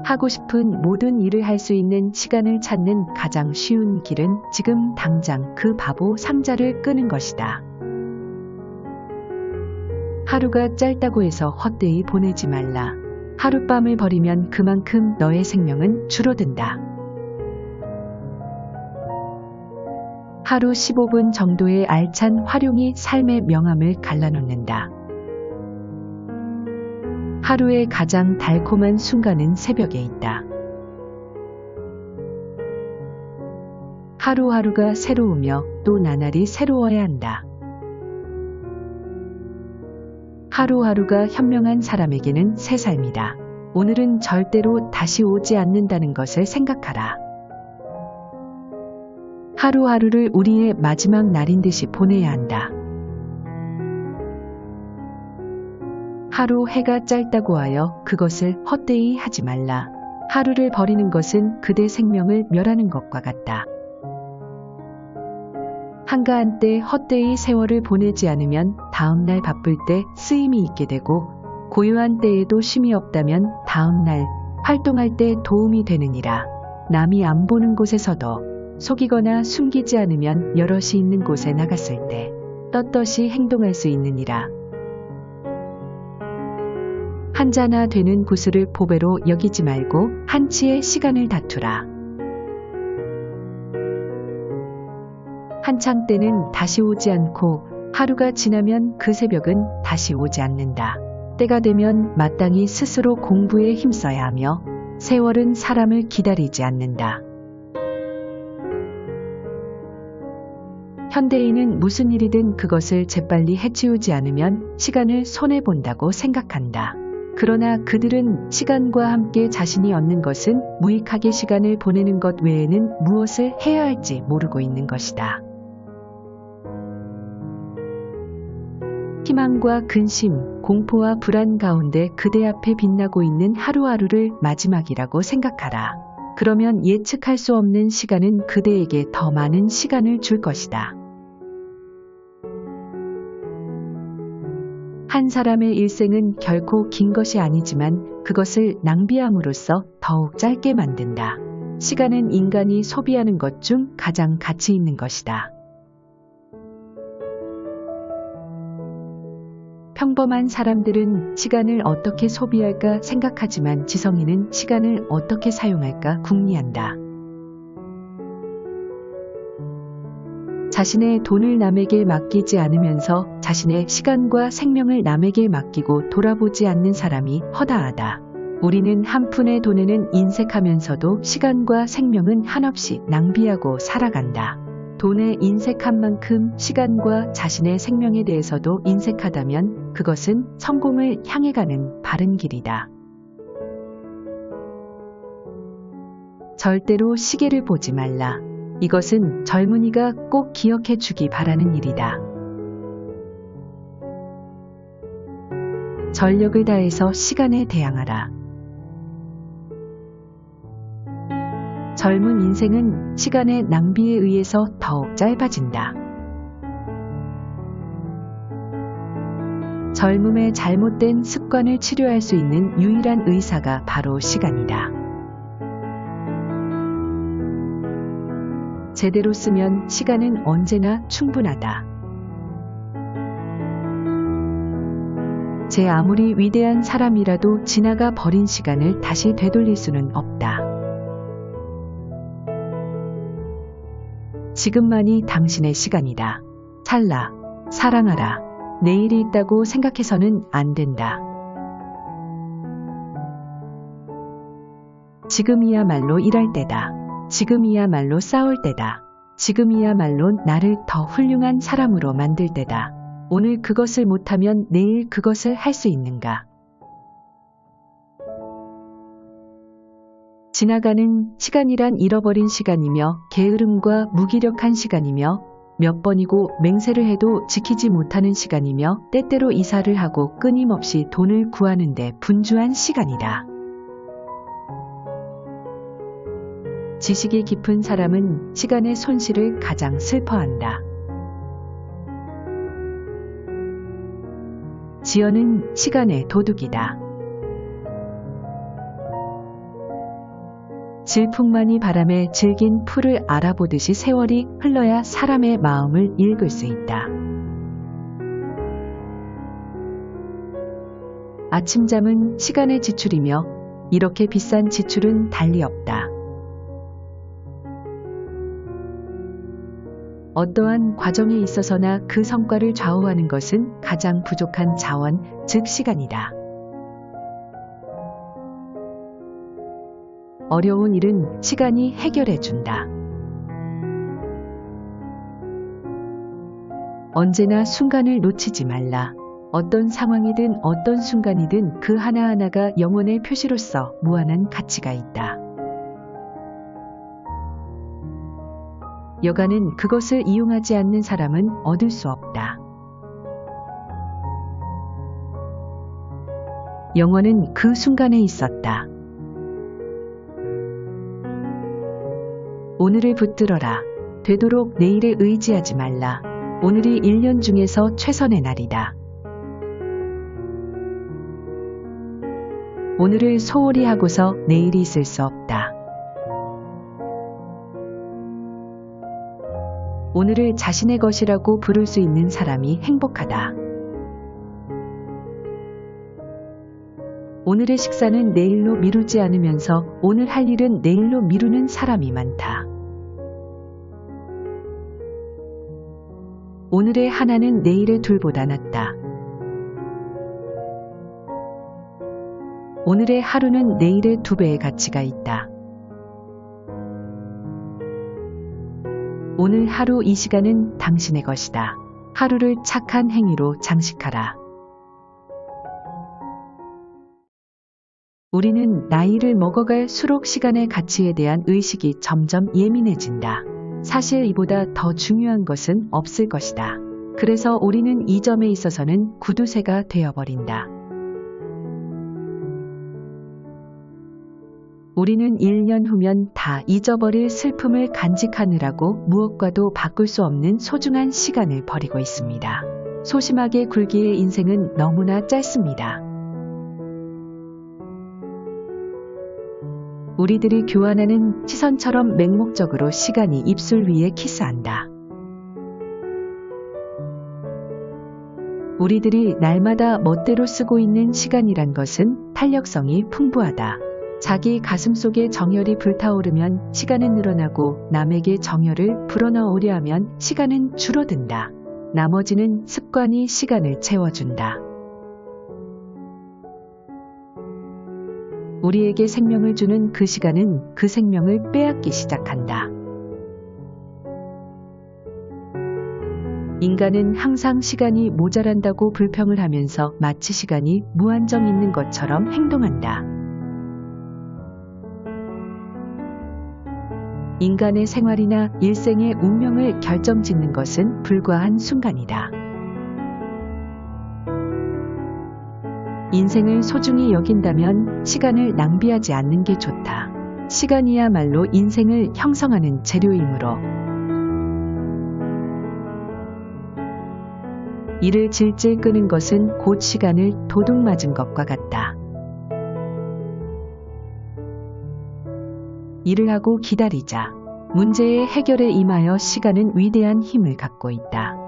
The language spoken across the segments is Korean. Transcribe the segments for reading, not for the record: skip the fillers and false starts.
하고 싶은 모든 일을 할 수 있는 시간을 찾는 가장 쉬운 길은 지금 당장 그 바보 상자를 끄는 것이다. 하루가 짧다고 해서 헛되이 보내지 말라. 하룻밤을 버리면 그만큼 너의 생명은 줄어든다. 하루 15분 정도의 알찬 활용이 삶의 명암을 갈라놓는다. 하루의 가장 달콤한 순간은 새벽에 있다. 하루하루가 새로우며 또 나날이 새로워야 한다. 하루하루가 현명한 사람에게는 새 삶이다. 오늘은 절대로 다시 오지 않는다는 것을 생각하라. 하루하루를 우리의 마지막 날인 듯이 보내야 한다. 하루 해가 짧다고 하여 그것을 헛되이 하지 말라. 하루를 버리는 것은 그대 생명을 멸하는 것과 같다. 한가한 때 헛되이 세월을 보내지 않으면 다음날 바쁠 때 쓰임이 있게 되고 고요한 때에도 쉼이 없다면 다음날 활동할 때 도움이 되느니라. 남이 안 보는 곳에서도 속이거나 숨기지 않으면 여럿이 있는 곳에 나갔을 때 떳떳이 행동할 수 있느니라. 한자나 되는 구슬을 보배로 여기지 말고 한치의 시간을 다투라. 한창 때는 다시 오지 않고 하루가 지나면 그 새벽은 다시 오지 않는다. 때가 되면 마땅히 스스로 공부에 힘써야 하며 세월은 사람을 기다리지 않는다. 현대인은 무슨 일이든 그것을 재빨리 해치우지 않으면 시간을 손해본다고 생각한다. 그러나 그들은 시간과 함께 자신이 얻는 것은 무익하게 시간을 보내는 것 외에는 무엇을 해야 할지 모르고 있는 것이다. 희망과 근심, 공포와 불안 가운데 그대 앞에 빛나고 있는 하루하루를 마지막이라고 생각하라. 그러면 예측할 수 없는 시간은 그대에게 더 많은 시간을 줄 것이다. 한 사람의 일생은 결코 긴 것이 아니지만 그것을 낭비함으로써 더욱 짧게 만든다. 시간은 인간이 소비하는 것 중 가장 가치 있는 것이다. 평범한 사람들은 시간을 어떻게 소비할까 생각하지만 지성인은 시간을 어떻게 사용할까 궁리한다. 자신의 돈을 남에게 맡기지 않으면서 자신의 시간과 생명을 남에게 맡기고 돌아보지 않는 사람이 허다하다. 우리는 한 푼의 돈에는 인색하면서도 시간과 생명은 한없이 낭비하고 살아간다. 돈에 인색한 만큼 시간과 자신의 생명에 대해서도 인색하다면 그것은 성공을 향해 가는 바른 길이다. 절대로 시계를 보지 말라. 이것은 젊은이가 꼭 기억해 주기 바라는 일이다. 전력을 다해서 시간에 대항하라. 젊은 인생은 시간의 낭비에 의해서 더욱 짧아진다. 젊음의 잘못된 습관을 치료할 수 있는 유일한 의사가 바로 시간이다. 제대로 쓰면 시간은 언제나 충분하다. 제 아무리 위대한 사람이라도 지나가 버린 시간을 다시 되돌릴 수는 없다. 지금만이 당신의 시간이다. 살라, 사랑하라. 내일이 있다고 생각해서는 안 된다. 지금이야말로 일할 때다. 지금이야말로 싸울 때다. 지금이야말로 나를 더 훌륭한 사람으로 만들 때다. 오늘 그것을 못하면 내일 그것을 할 수 있는가? 지나가는 시간이란 잃어버린 시간이며 게으름과 무기력한 시간이며 몇 번이고 맹세를 해도 지키지 못하는 시간이며 때때로 이사를 하고 끊임없이 돈을 구하는데 분주한 시간이다. 지식이 깊은 사람은 시간의 손실을 가장 슬퍼한다. 지연은 시간의 도둑이다. 질풍만이 바람에 질긴 풀을 알아보듯이 세월이 흘러야 사람의 마음을 읽을 수 있다. 아침잠은 시간의 지출이며 이렇게 비싼 지출은 달리 없다. 어떠한 과정에 있어서나 그 성과를 좌우하는 것은 가장 부족한 자원, 즉 시간이다. 어려운 일은 시간이 해결해 준다. 언제나 순간을 놓치지 말라. 어떤 상황이든 어떤 순간이든 그 하나하나가 영혼의 표시로서 무한한 가치가 있다. 여간은 그것을 이용하지 않는 사람은 얻을 수 없다. 영원은 그 순간에 있었다. 오늘을 붙들어라. 되도록 내일에 의지하지 말라. 오늘이 1년 중에서 최선의 날이다. 오늘을 소홀히 하고서 내일이 있을 수 없다. 오늘을 자신의 것이라고 부를 수 있는 사람이 행복하다. 오늘의 식사는 내일로 미루지 않으면서 오늘 할 일은 내일로 미루는 사람이 많다. 오늘의 하나는 내일의 둘보다 낫다. 오늘의 하루는 내일의 2배의 가치가 있다. 오늘 하루 이 시간은 당신의 것이다. 하루를 착한 행위로 장식하라. 우리는 나이를 먹어갈수록 시간의 가치에 대한 의식이 점점 예민해진다. 사실 이보다 더 중요한 것은 없을 것이다. 그래서 우리는 이 점에 있어서는 구두쇠가 되어버린다. 우리는 1년 후면 다 잊어버릴 슬픔을 간직하느라고 무엇과도 바꿀 수 없는 소중한 시간을 버리고 있습니다. 소심하게 굴기의 인생은 너무나 짧습니다. 우리들이 교환하는 시선처럼 맹목적으로 시간이 입술 위에 키스한다. 우리들이 날마다 멋대로 쓰고 있는 시간이란 것은 탄력성이 풍부하다. 자기 가슴 속에 정열이 불타오르면 시간은 늘어나고 남에게 정열을 불어넣으려 하면 시간은 줄어든다. 나머지는 습관이 시간을 채워준다. 우리에게 생명을 주는 그 시간은 그 생명을 빼앗기 시작한다. 인간은 항상 시간이 모자란다고 불평을 하면서 마치 시간이 무한정 있는 것처럼 행동한다. 인간의 생활이나 일생의 운명을 결정짓는 것은 불과한 순간이다. 인생을 소중히 여긴다면 시간을 낭비하지 않는 게 좋다. 시간이야말로 인생을 형성하는 재료이므로 이를 질질 끄는 것은 곧 시간을 도둑 맞은 것과 같다. 일을 하고 기다리자. 문제의 해결에 임하여 시간은 위대한 힘을 갖고 있다.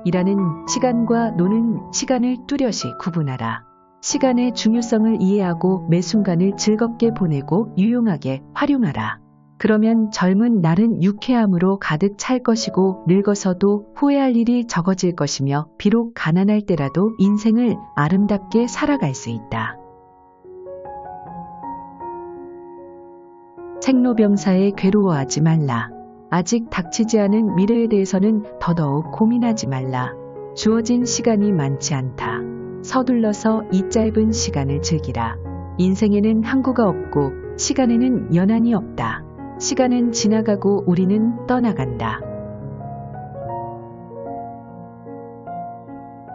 일하는 시간과 노는 시간을 뚜렷이 구분하라. 시간의 중요성을 이해하고 매 순간을 즐겁게 보내고 유용하게 활용하라. 그러면 젊은 날은 유쾌함으로 가득 찰 것이고 늙어서도 후회할 일이 적어질 것이며 비록 가난할 때라도 인생을 아름답게 살아갈 수 있다. 생로병사에 괴로워하지 말라. 아직 닥치지 않은 미래에 대해서는 더더욱 고민하지 말라. 주어진 시간이 많지 않다. 서둘러서 이 짧은 시간을 즐기라. 인생에는 항구가 없고 시간에는 연한이 없다. 시간은 지나가고 우리는 떠나간다.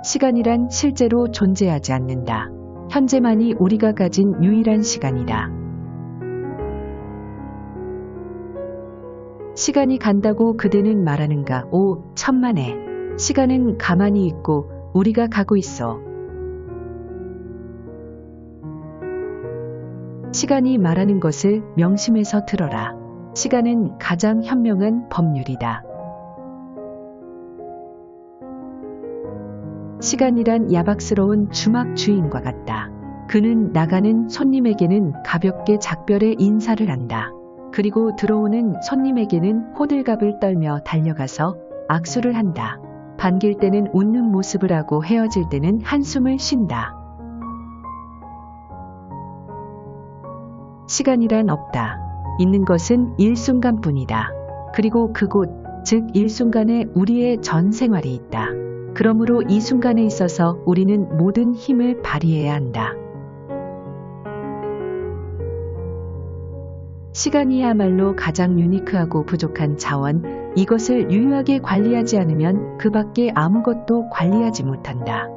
시간이란 실제로 존재하지 않는다. 현재만이 우리가 가진 유일한 시간이다. 시간이 간다고 그대는 말하는가? 오, 천만에. 시간은 가만히 있고 우리가 가고 있어. 시간이 말하는 것을 명심해서 들어라. 시간은 가장 현명한 법률이다. 시간이란 야박스러운 주막 주인과 같다. 그는 나가는 손님에게는 가볍게 작별의 인사를 한다. 그리고 들어오는 손님에게는 호들갑을 떨며 달려가서 악수를 한다. 반길 때는 웃는 모습을 하고 헤어질 때는 한숨을 쉰다. 시간이란 없다. 있는 것은 일순간뿐이다. 그리고 그곳, 즉 일순간에 우리의 전 생활이 있다. 그러므로 이 순간에 있어서 우리는 모든 힘을 발휘해야 한다. 시간이야말로 가장 유니크하고 부족한 자원, 이것을 유효하게 관리하지 않으면 그 밖에 아무것도 관리하지 못한다.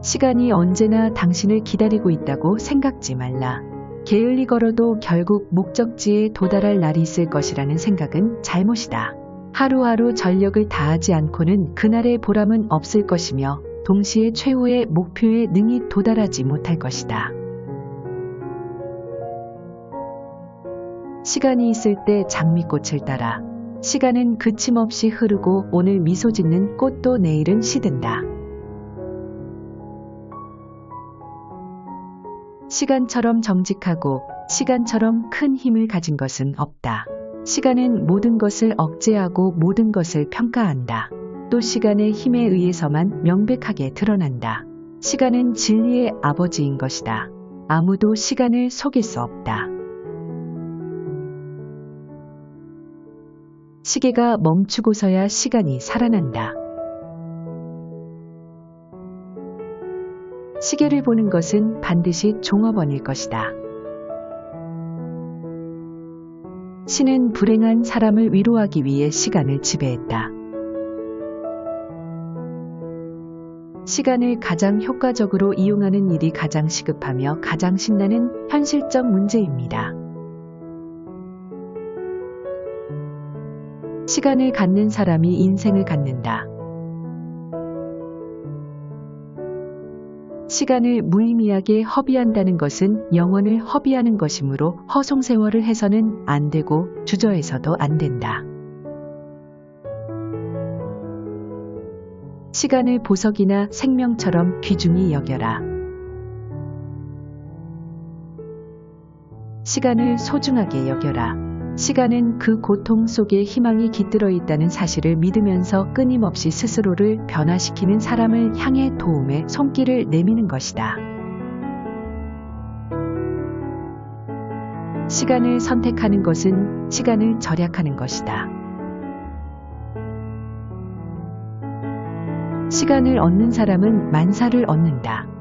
시간이 언제나 당신을 기다리고 있다고 생각지 말라. 게을리 걸어도 결국 목적지에 도달할 날이 있을 것이라는 생각은 잘못이다. 하루하루 전력을 다하지 않고는 그날의 보람은 없을 것이며 동시에 최후의 목표에 능히 도달하지 못할 것이다. 시간이 있을 때 장미꽃을 따라. 시간은 그침없이 흐르고 오늘 미소 짓는 꽃도 내일은 시든다. 시간처럼 정직하고 시간처럼 큰 힘을 가진 것은 없다. 시간은 모든 것을 억제하고 모든 것을 평가한다. 또 시간의 힘에 의해서만 명백하게 드러난다. 시간은 진리의 아버지인 것이다. 아무도 시간을 속일 수 없다. 시계가 멈추고서야 시간이 살아난다. 시계를 보는 것은 반드시 종업원일 것이다. 신은 불행한 사람을 위로하기 위해 시간을 지배했다. 시간을 가장 효과적으로 이용하는 일이 가장 시급하며 가장 신나는 현실적 문제입니다. 시간을 갖는 사람이 인생을 갖는다. 시간을 무의미하게 허비한다는 것은 영혼을 허비하는 것이므로 허송세월을 해서는 안 되고 주저해서도 안 된다. 시간을 보석이나 생명처럼 귀중히 여겨라. 시간을 소중하게 여겨라. 시간은 그 고통 속에 희망이 깃들어 있다는 사실을 믿으면서 끊임없이 스스로를 변화시키는 사람을 향해 도움의 손길을 내미는 것이다. 시간을 선택하는 것은 시간을 절약하는 것이다. 시간을 얻는 사람은 만사를 얻는다.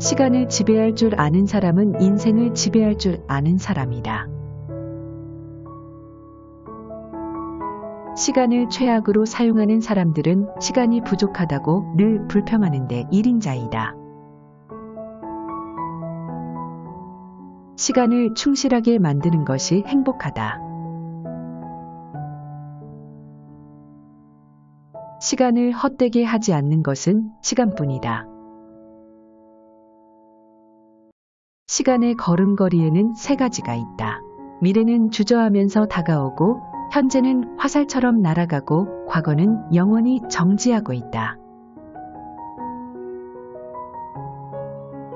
시간을 지배할 줄 아는 사람은 인생을 지배할 줄 아는 사람이다. 시간을 최악으로 사용하는 사람들은 시간이 부족하다고 늘 불평하는데 일인자이다. 시간을 충실하게 만드는 것이 행복하다. 시간을 헛되게 하지 않는 것은 시간뿐이다. 시간의 걸음걸이에는 세 가지가 있다. 미래는 주저하면서 다가오고, 현재는 화살처럼 날아가고, 과거는 영원히 정지하고 있다.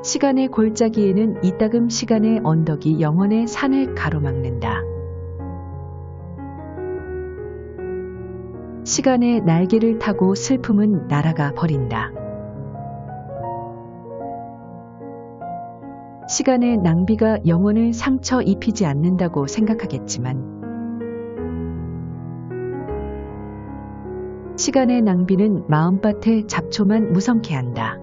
시간의 골짜기에는 이따금 시간의 언덕이 영원의 산을 가로막는다. 시간의 날개를 타고 슬픔은 날아가 버린다. 시간의 낭비가 영혼을 상처 입히지 않는다고 생각하겠지만 시간의 낭비는 마음밭에 잡초만 무성케 한다.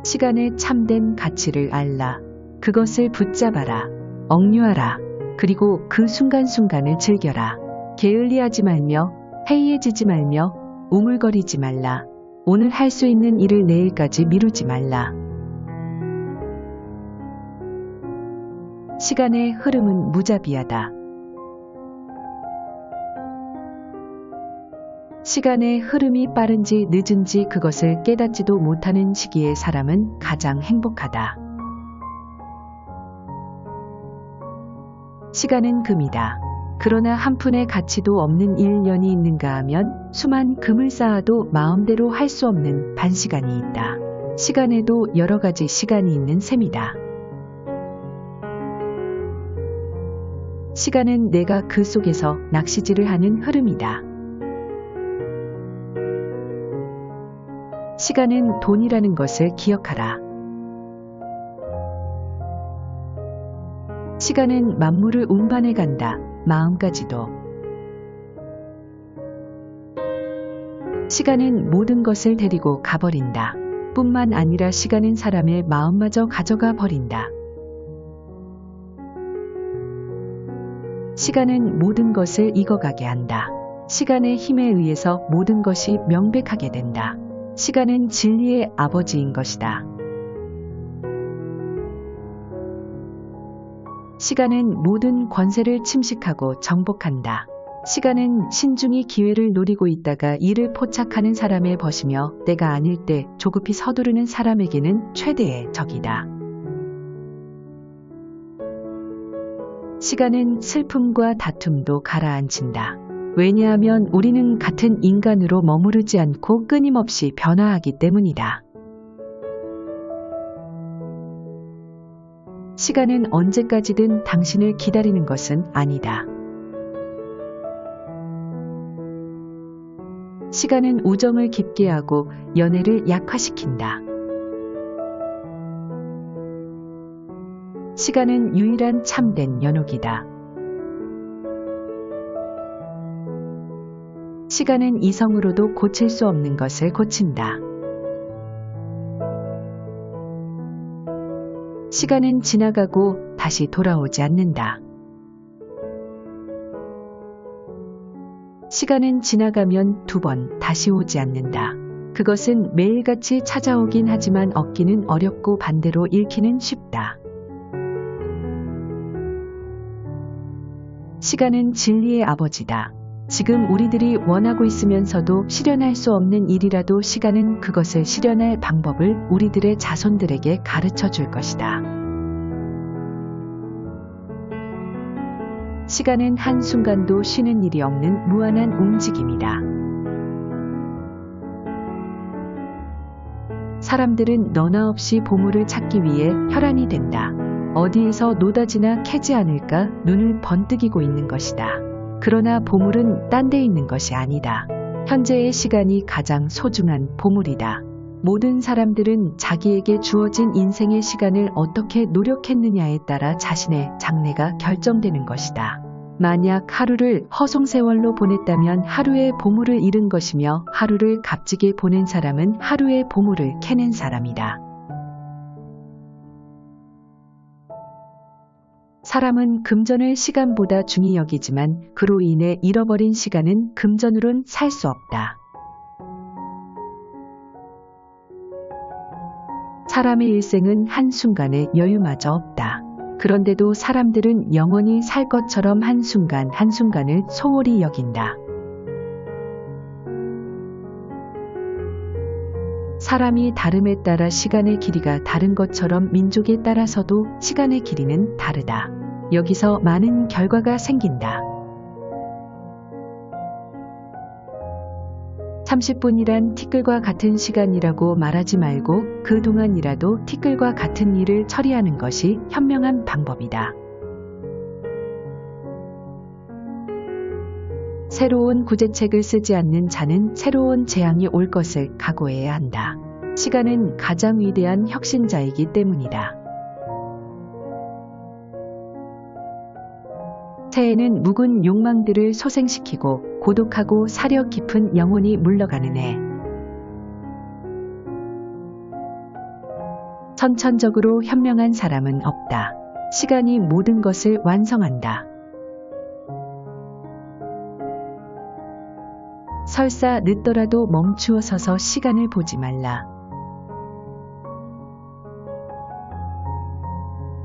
시간의 참된 가치를 알라. 그것을 붙잡아라. 억류하라. 그리고 그 순간순간을 즐겨라. 게을리하지 말며 해이해지지 말며 우물거리지 말라. 오늘 할 수 있는 일을 내일까지 미루지 말라. 시간의 흐름은 무자비하다. 시간의 흐름이 빠른지 늦은지 그것을 깨닫지도 못하는 시기에 사람은 가장 행복하다. 시간은 금이다. 그러나 한 푼의 가치도 없는 1년이 있는가 하면 수만 금을 쌓아도 마음대로 할 수 없는 반시간이 있다. 시간에도 여러 가지 시간이 있는 셈이다. 시간은 내가 그 속에서 낚시질을 하는 흐름이다. 시간은 돈이라는 것을 기억하라. 시간은 만물을 운반해 간다. 마음까지도. 시간은 모든 것을 데리고 가버린다. 뿐만 아니라 시간은 사람의 마음마저 가져가 버린다. 시간은 모든 것을 익어가게 한다. 시간의 힘에 의해서 모든 것이 명백하게 된다. 시간은 진리의 아버지인 것이다. 시간은 모든 권세를 침식하고 정복한다. 시간은 신중히 기회를 노리고 있다가 이를 포착하는 사람의 벗이며 때가 아닐 때 조급히 서두르는 사람에게는 최대의 적이다. 시간은 슬픔과 다툼도 가라앉힌다. 왜냐하면 우리는 같은 인간으로 머무르지 않고 끊임없이 변화하기 때문이다. 시간은 언제까지든 당신을 기다리는 것은 아니다. 시간은 우정을 깊게 하고 연애를 약화시킨다. 시간은 유일한 참된 연옥이다. 시간은 이성으로도 고칠 수 없는 것을 고친다. 시간은 지나가고 다시 돌아오지 않는다. 시간은 지나가면 2번 다시 오지 않는다. 그것은 매일같이 찾아오긴 하지만 얻기는 어렵고 반대로 잃기는 쉽다. 시간은 진리의 아버지다. 지금 우리들이 원하고 있으면서도 실현할 수 없는 일이라도 시간은 그것을 실현할 방법을 우리들의 자손들에게 가르쳐 줄 것이다. 시간은 한순간도 쉬는 일이 없는 무한한 움직임이다. 사람들은 너나 없이 보물을 찾기 위해 혈안이 된다. 어디에서 노다지나 캐지 않을까 눈을 번뜩이고 있는 것이다. 그러나 보물은 딴 데 있는 것이 아니다. 현재의 시간이 가장 소중한 보물이다. 모든 사람들은 자기에게 주어진 인생의 시간을 어떻게 노력했느냐에 따라 자신의 장래가 결정되는 것이다. 만약 하루를 허송세월로 보냈다면 하루의 보물을 잃은 것이며 하루를 값지게 보낸 사람은 하루의 보물을 캐낸 사람이다. 사람은 금전을 시간보다 중히 여기지만 그로 인해 잃어버린 시간은 금전으론 살 수 없다. 사람의 일생은 한순간의 여유마저 없다. 그런데도 사람들은 영원히 살 것처럼 한순간 한순간을 소홀히 여긴다. 사람이 다름에 따라 시간의 길이가 다른 것처럼 민족에 따라서도 시간의 길이는 다르다. 여기서 많은 결과가 생긴다. 30분이란 티끌과 같은 시간이라고 말하지 말고 그동안이라도 티끌과 같은 일을 처리하는 것이 현명한 방법이다. 새로운 구제책을 쓰지 않는 자는 새로운 재앙이 올 것을 각오해야 한다. 시간은 가장 위대한 혁신자이기 때문이다. 새해는 묵은 욕망들을 소생시키고 고독하고 사려 깊은 영혼이 물러가는 해. 선천적으로 현명한 사람은 없다. 시간이 모든 것을 완성한다. 설사 늦더라도 멈추어 서서 시간을 보지 말라.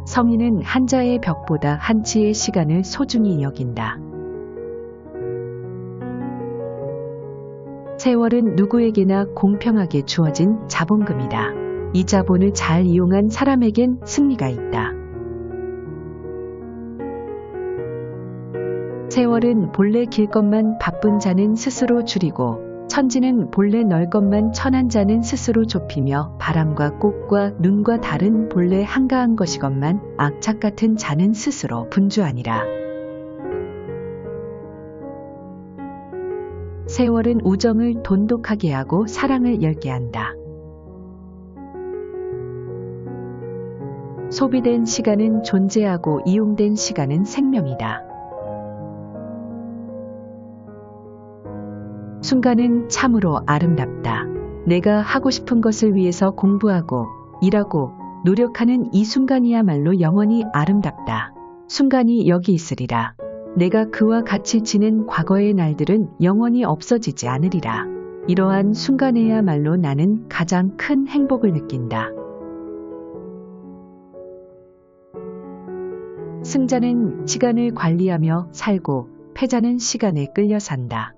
성인은 한자의 벽보다 한치의 시간을 소중히 여긴다. 세월은 누구에게나 공평하게 주어진 자본금이다. 이 자본을 잘 이용한 사람에겐 승리가 있다. 세월은 본래 길 것만 바쁜 자는 스스로 줄이고 천지는 본래 넓 것만 천한 자는 스스로 좁히며 바람과 꽃과 눈과 달은 본래 한가한 것이건만 악착 같은 자는 스스로 분주하니라. 세월은 우정을 돈독하게 하고 사랑을 엷게 한다. 소비된 시간은 존재하고 이용된 시간은 생명이다. 순간은 참으로 아름답다. 내가 하고 싶은 것을 위해서 공부하고 일하고 노력하는 이 순간이야말로 영원히 아름답다. 순간이 여기 있으리라. 내가 그와 같이 지낸 과거의 날들은 영원히 없어지지 않으리라. 이러한 순간에야말로 나는 가장 큰 행복을 느낀다. 승자는 시간을 관리하며 살고 패자는 시간에 끌려 산다.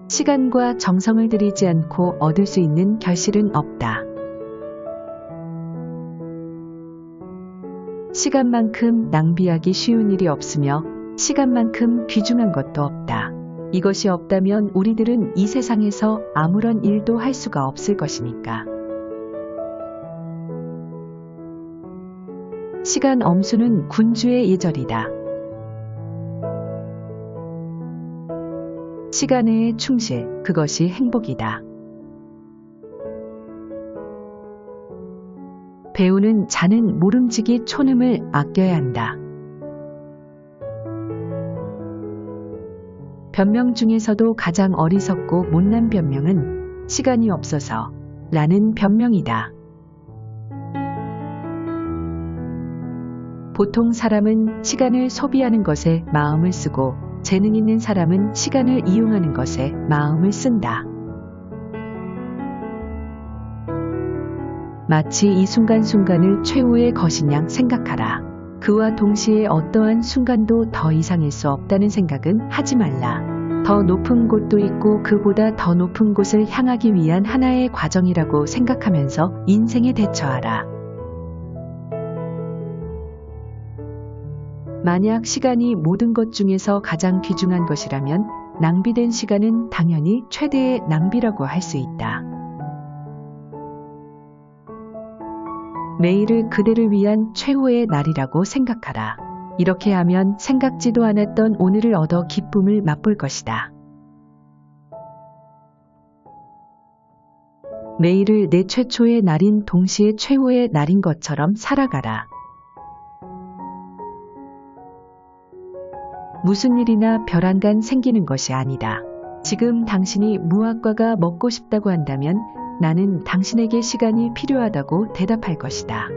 시간과 정성을 들이지 않고 얻을 수 있는 결실은 없다. 시간만큼 낭비하기 쉬운 일이 없으며 시간만큼 귀중한 것도 없다. 이것이 없다면 우리들은 이 세상에서 아무런 일도 할 수가 없을 것이니까. 시간 엄수는 군주의 예절이다. 시간의 충실, 그것이 행복이다. 배우는 자는 모름지기 촌음을 아껴야 한다. 변명 중에서도 가장 어리석고 못난 변명은 시간이 없어서 라는 변명이다. 보통 사람은 시간을 소비하는 것에 마음을 쓰고 재능 있는 사람은 시간을 이용하는 것에 마음을 쓴다. 마치 이 순간순간을 최후의 것인 양 생각하라. 그와 동시에 어떠한 순간도 더 이상일 수 없다는 생각은 하지 말라. 더 높은 곳도 있고 그보다 더 높은 곳을 향하기 위한 하나의 과정이라고 생각하면서 인생에 대처하라. 만약 시간이 모든 것 중에서 가장 귀중한 것이라면 낭비된 시간은 당연히 최대의 낭비라고 할 수 있다. 매일을 그대를 위한 최후의 날이라고 생각하라. 이렇게 하면 생각지도 않았던 오늘을 얻어 기쁨을 맛볼 것이다. 매일을 내 최초의 날인 동시에 최후의 날인 것처럼 살아가라. 무슨 일이나 벼랑간 생기는 것이 아니다. 지금 당신이 무화과가 먹고 싶다고 한다면 나는 당신에게 시간이 필요하다고 대답할 것이다.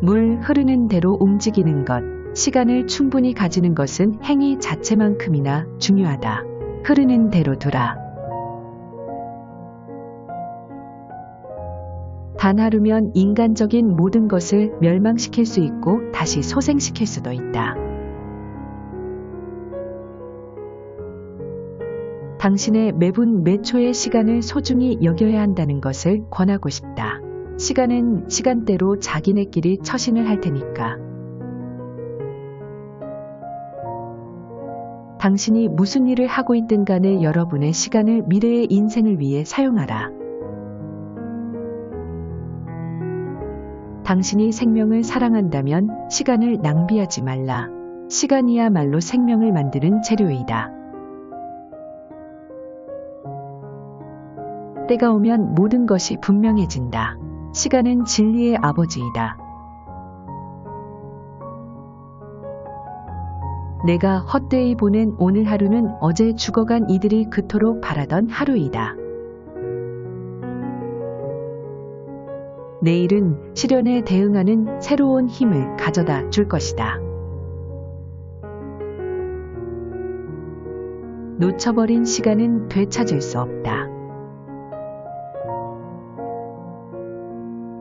물 흐르는 대로 움직이는 것, 시간을 충분히 가지는 것은 행위 자체만큼이나 중요하다. 흐르는 대로 두라. 단 하루면 인간적인 모든 것을 멸망시킬 수 있고 다시 소생시킬 수도 있다. 당신의 매분 매초의 시간을 소중히 여겨야 한다는 것을 권하고 싶다. 시간은 시간대로 자기네끼리 처신을 할 테니까. 당신이 무슨 일을 하고 있든 간에 여러분의 시간을 미래의 인생을 위해 사용하라. 당신이 생명을 사랑한다면 시간을 낭비하지 말라. 시간이야말로 생명을 만드는 재료이다. 때가 오면 모든 것이 분명해진다. 시간은 진리의 아버지이다. 내가 헛되이 보낸 오늘 하루는 어제 죽어간 이들이 그토록 바라던 하루이다. 내일은 시련에 대응하는 새로운 힘을 가져다 줄 것이다. 놓쳐버린 시간은 되찾을 수 없다.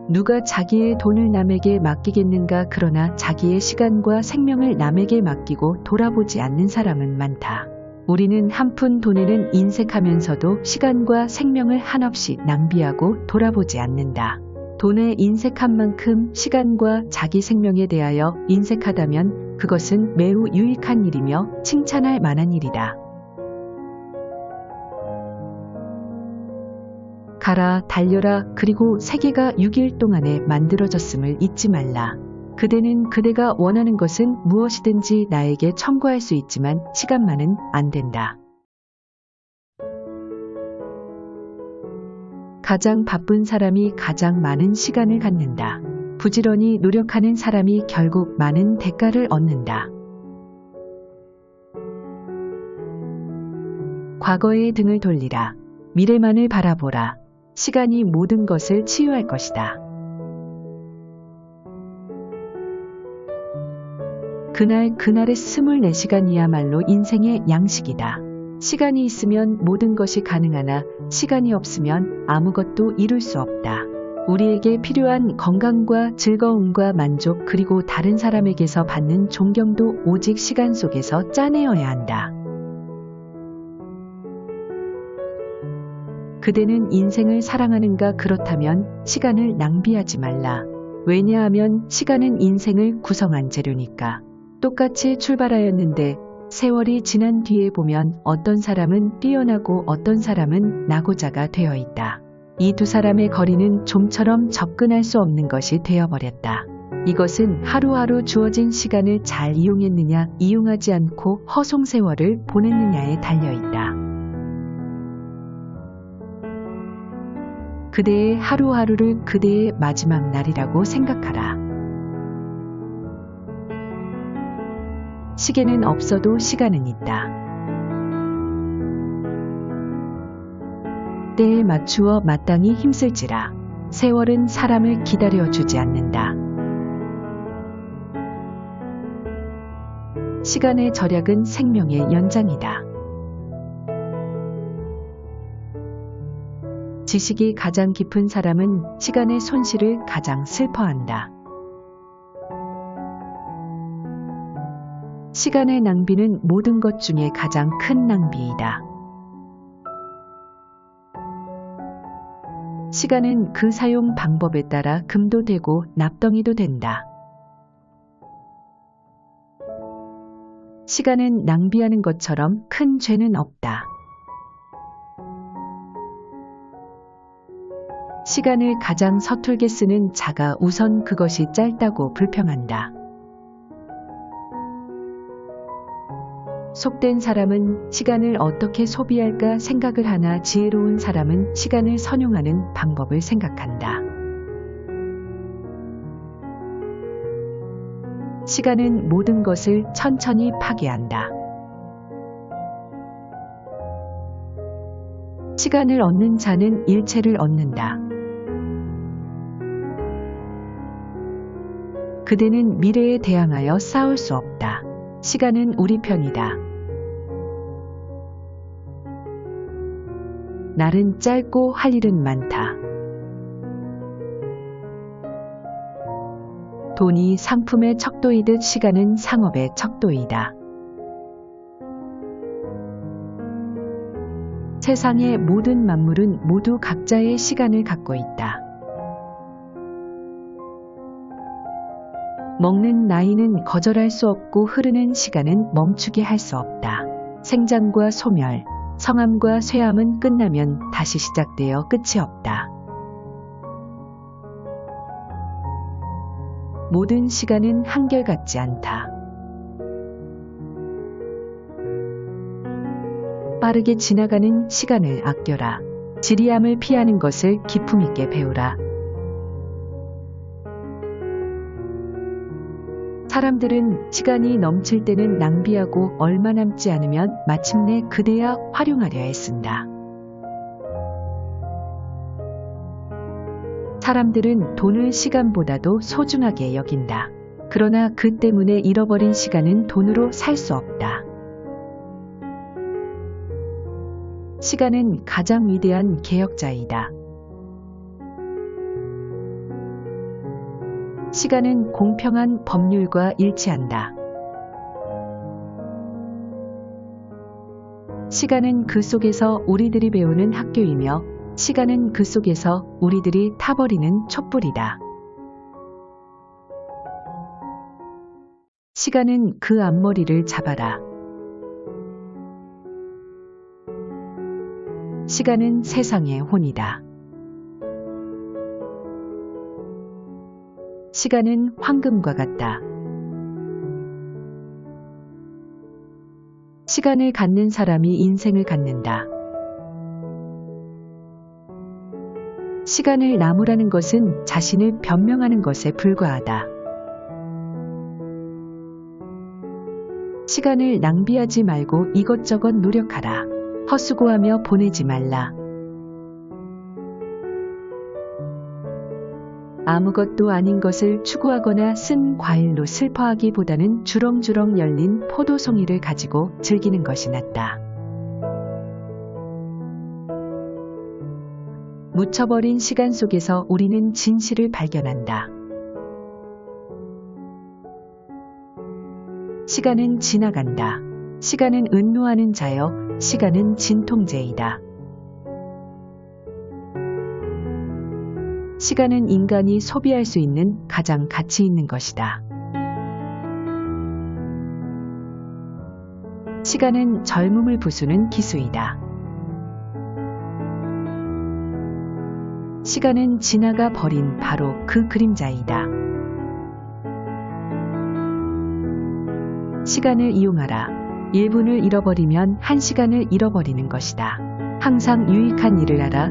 누가 자기의 돈을 남에게 맡기겠는가. 그러나 자기의 시간과 생명을 남에게 맡기고 돌아보지 않는 사람은 많다. 우리는 한 푼 돈에는 인색하면서도 시간과 생명을 한없이 낭비하고 돌아보지 않는다. 돈에 인색한 만큼 시간과 자기 생명에 대하여 인색하다면 그것은 매우 유익한 일이며 칭찬할 만한 일이다. 가라, 달려라. 그리고 세계가 6일 동안에 만들어졌음을 잊지 말라. 그대는 그대가 원하는 것은 무엇이든지 나에게 청구할 수 있지만 시간만은 안 된다. 가장 바쁜 사람이 가장 많은 시간을 갖는다. 부지런히 노력하는 사람이 결국 많은 대가를 얻는다. 과거의 등을 돌리라. 미래만을 바라보라. 시간이 모든 것을 치유할 것이다. 그날의 24시간이야말로 인생의 양식이다. 시간이 있으면 모든 것이 가능하나 시간이 없으면 아무것도 이룰 수 없다. 우리에게 필요한 건강과 즐거움과 만족 그리고 다른 사람에게서 받는 존경도 오직 시간 속에서 짜내어야 한다. 그대는 인생을 사랑하는가? 그렇다면 시간을 낭비하지 말라. 왜냐하면 시간은 인생을 구성한 재료니까. 똑같이 출발하였는데 세월이 지난 뒤에 보면 어떤 사람은 뛰어나고 어떤 사람은 낙오자가 되어 있다. 이 두 사람의 거리는 좀처럼 접근할 수 없는 것이 되어버렸다. 이것은 하루하루 주어진 시간을 잘 이용했느냐, 이용하지 않고 허송세월을 보냈느냐에 달려있다. 그대의 하루하루를 그대의 마지막 날이라고 생각하라. 시계는 없어도 시간은 있다. 때에 맞추어 마땅히 힘쓸지라. 세월은 사람을 기다려주지 않는다. 시간의 절약은 생명의 연장이다. 지식이 가장 깊은 사람은 시간의 손실을 가장 슬퍼한다. 시간의 낭비는 모든 것 중에 가장 큰 낭비이다. 시간은 그 사용 방법에 따라 금도 되고 납덩이도 된다. 시간은 낭비하는 것처럼 큰 죄는 없다. 시간을 가장 서툴게 쓰는 자가 우선 그것이 짧다고 불평한다. 속된 사람은 시간을 어떻게 소비할까 생각을 하나 지혜로운 사람은 시간을 선용하는 방법을 생각한다. 시간은 모든 것을 천천히 파괴한다. 시간을 얻는 자는 일체를 얻는다. 그대는 미래에 대항하여 싸울 수 없다. 시간은 우리 편이다. 날은 짧고 할 일은 많다. 돈이 상품의 척도이듯 시간은 상업의 척도이다. 세상의 모든 만물은 모두 각자의 시간을 갖고 있다. 먹는 나이는 거절할 수 없고 흐르는 시간은 멈추게 할 수 없다. 생장과 소멸, 성함과 쇠함은 끝나면 다시 시작되어 끝이 없다. 모든 시간은 한결같지 않다. 빠르게 지나가는 시간을 아껴라. 지리함을 피하는 것을 기품 있게 배우라. 사람들은 시간이 넘칠 때는 낭비하고 얼마 남지 않으면 마침내 그대야 활용하려 애쓴다. 사람들은 돈을 시간보다도 소중하게 여긴다. 그러나 그 때문에 잃어버린 시간은 돈으로 살 수 없다. 시간은 가장 위대한 개혁자이다. 시간은 공평한 법률과 일치한다. 시간은 그 속에서 우리들이 배우는 학교이며 시간은 그 속에서 우리들이 타버리는 촛불이다. 시간은 그 앞머리를 잡아라. 시간은 세상의 혼이다. 시간은 황금과 같다. 시간을 갖는 사람이 인생을 갖는다. 시간을 나무라는 것은 자신을 변명하는 것에 불과하다. 시간을 낭비하지 말고 이것저것 노력하라. 헛수고하며 보내지 말라. 아무것도 아닌 것을 추구하거나 쓴 과일로 슬퍼하기보다는 주렁주렁 열린 포도송이를 가지고 즐기는 것이 낫다. 묻혀버린 시간 속에서 우리는 진실을 발견한다. 시간은 지나간다. 시간은 은노하는 자여, 시간은 진통제이다. 시간은 인간이 소비할 수 있는 가장 가치 있는 것이다. 시간은 젊음을 부수는 기수이다. 시간은 지나가 버린 바로 그 그림자이다. 시간을 이용하라. 1분을 잃어버리면 1시간을 잃어버리는 것이다. 항상 유익한 일을 하라.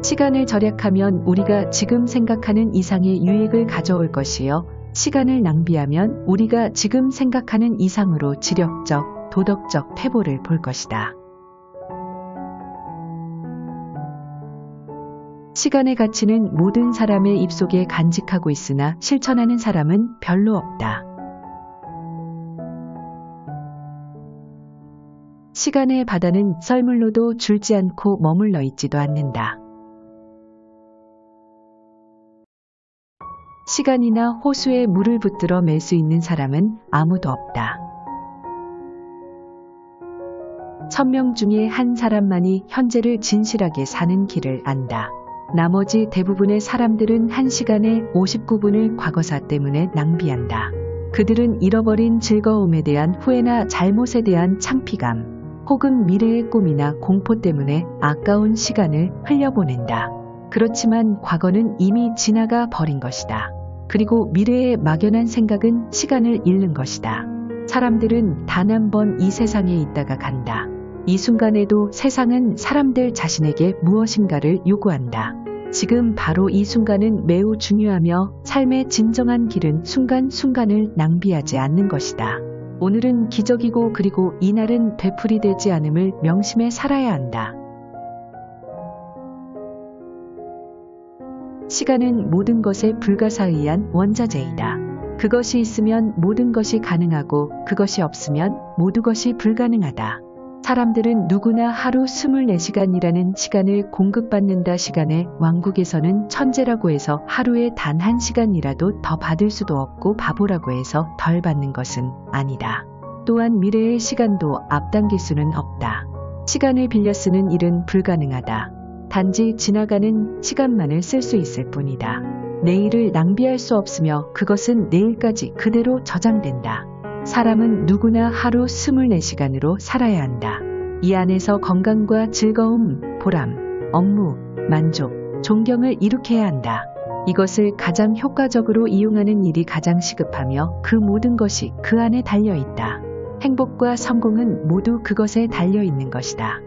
시간을 절약하면 우리가 지금 생각하는 이상의 유익을 가져올 것이요. 시간을 낭비하면 우리가 지금 생각하는 이상으로 지력적, 도덕적 퇴보를 볼 것이다. 시간의 가치는 모든 사람의 입속에 간직하고 있으나 실천하는 사람은 별로 없다. 시간의 바다는 썰물로도 줄지 않고 머물러 있지도 않는다. 시간이나 호수에 물을 붙들어 맬 수 있는 사람은 아무도 없다. 1000명 중에 한 사람만이 현재를 진실하게 사는 길을 안다. 나머지 대부분의 사람들은 1시간에 59분을 과거사 때문에 낭비한다. 그들은 잃어버린 즐거움에 대한 후회나 잘못에 대한 창피감, 혹은 미래의 꿈이나 공포 때문에 아까운 시간을 흘려보낸다. 그렇지만 과거는 이미 지나가 버린 것이다. 그리고 미래의 막연한 생각은 시간을 잃는 것이다. 사람들은 단 한 번 이 세상에 있다가 간다. 이 순간에도 세상은 사람들 자신에게 무엇인가를 요구한다. 지금 바로 이 순간은 매우 중요하며 삶의 진정한 길은 순간순간을 낭비하지 않는 것이다. 오늘은 기적이고 그리고 이날은 되풀이되지 않음을 명심해 살아야 한다. 시간은 모든 것의 불가사의한 원자재이다. 그것이 있으면 모든 것이 가능하고 그것이 없으면 모든 것이 불가능하다. 사람들은 누구나 하루 24시간이라는 시간을 공급받는다. 시간의 왕국에서는 천재라고 해서 하루에 단 1시간이라도 더 받을 수도 없고 바보라고 해서 덜 받는 것은 아니다. 또한 미래의 시간도 앞당길 수는 없다. 시간을 빌려 쓰는 일은 불가능하다. 단지 지나가는 시간만을 쓸 수 있을 뿐이다. 내일을 낭비할 수 없으며 그것은 내일까지 그대로 저장된다. 사람은 누구나 하루 24시간으로 살아야 한다. 이 안에서 건강과 즐거움, 보람, 업무, 만족, 존경을 이룩해야 한다. 이것을 가장 효과적으로 이용하는 일이 가장 시급하며 그 모든 것이 그 안에 달려 있다. 행복과 성공은 모두 그것에 달려 있는 것이다.